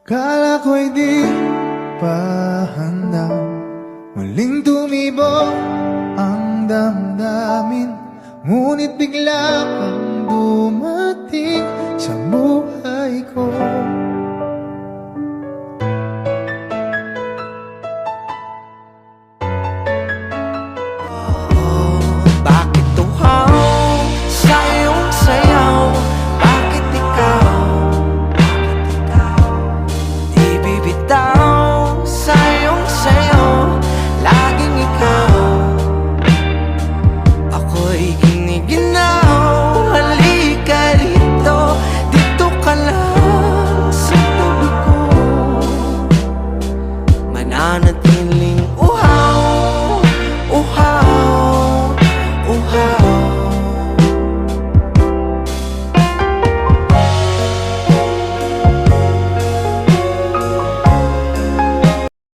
Kala ko'y di pa handa, muling tumibok ang damdamin. Ngunit bigla kang